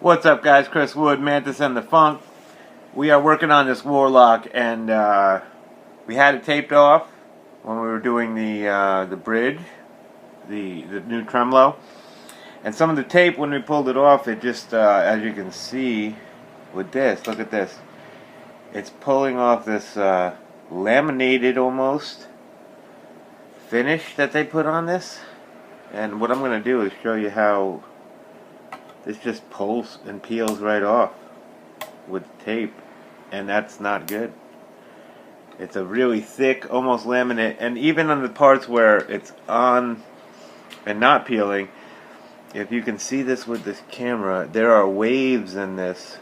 What's up, guys? Chris Wood, Mantis and the Funk. We are working on this Warlock, and we had it taped off when we were doing the bridge, the new tremolo. And some of the tape, when we pulled it off, it just, as you can see with this, look at this. It's pulling off this laminated almost finish that they put on this. And what I'm going to do is show you how this just pulls and peels right off with tape, and that's not good. It's a really thick, almost laminate, and even on the parts where it's on and not peeling, if you can see this with this camera, there are waves in this.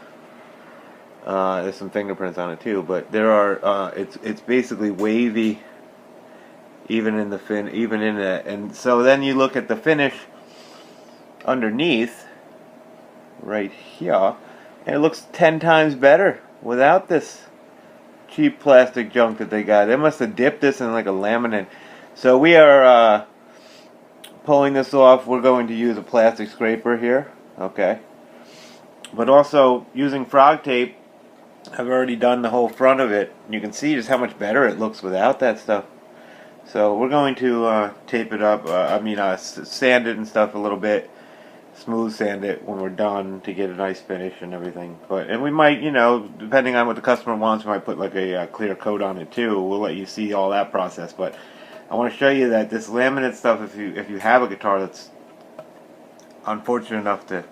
There's some fingerprints on it too, but there are. It's basically wavy, even in the and so then you look at the finish underneath, right here, and it looks 10 times better without this cheap plastic junk that they got. They must have dipped this in like a laminate. So we are pulling this off. We're going to use a plastic scraper here, okay, but also using frog tape. I've already done the whole front of it. You can see just how much better it looks without that stuff. So we're going to tape it up, sand it and stuff a little bit, smooth sand it when we're done to get a nice finish and everything. And we might, depending on what the customer wants, we might put like a clear coat on it too. We'll let you see all that process. But I want to show you that this laminate stuff, if you have a guitar that's unfortunate enough to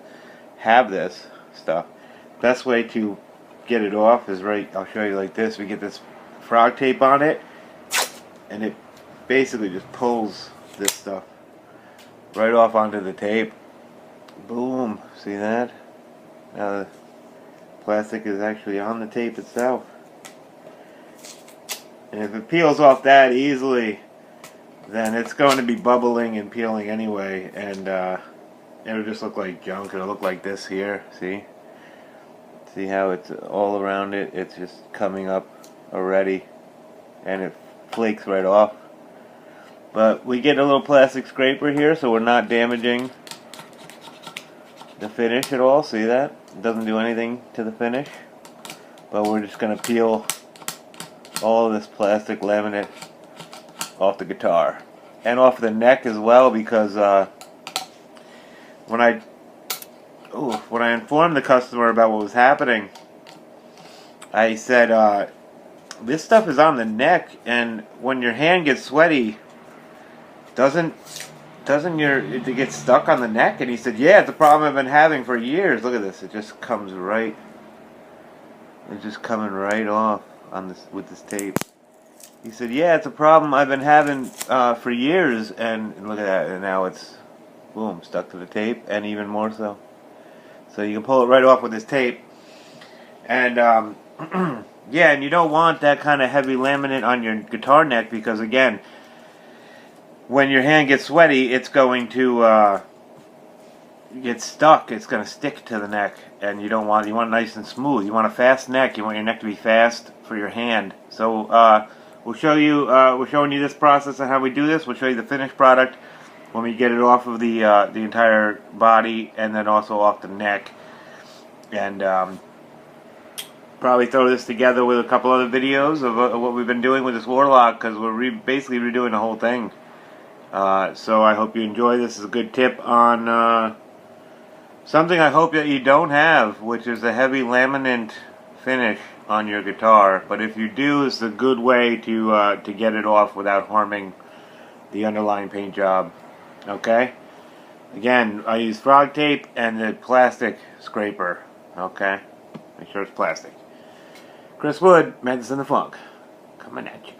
have this stuff, best way to get it off is I'll show you like this. We get this frog tape on it, and it basically just pulls this stuff right off onto the tape. Boom, see that? Now the plastic is actually on the tape itself. And if it peels off that easily, then it's going to be bubbling and peeling anyway, and it'll just look like junk. It'll look like this here, see? See how it's all around it? It's just coming up already, and it flakes right off. But we get a little plastic scraper here, so we're not damaging the finish at all. See that? It doesn't do anything to the finish. But we're just going to peel all of this plastic laminate off the guitar. And off the neck as well, because when I informed the customer about what was happening, I said, this stuff is on the neck, and when your hand gets sweaty, doesn't it get stuck on the neck? And he said, yeah, it's a problem I've been having for years. Look at this. It just comes right. It's just coming right off on this with this tape. He said, yeah, it's a problem I've been having for years, and look at that. And now it's, boom, stuck to the tape, and even more so. So you can pull it right off with this tape. And yeah, and you don't want that kind of heavy laminate on your guitar neck, because again, when your hand gets sweaty, it's going to get stuck. It's going to stick to the neck, and you want it nice and smooth. You want a fast neck. You want your neck to be fast for your hand. So we'll show you. We're showing you this process and how we do this. We'll show you the finished product when we get it off of the entire body, and then also off the neck. And probably throw this together with a couple other videos of what we've been doing with this Warlock, because we're basically redoing the whole thing. So I hope you enjoy. This is a good tip on something I hope that you don't have, which is a heavy laminate finish on your guitar. But if you do, it's a good way to get it off without harming the underlying paint job. Okay? Again, I use frog tape and the plastic scraper. Okay? Make sure it's plastic. Chris Wood, Mantis and the Funk, coming at you.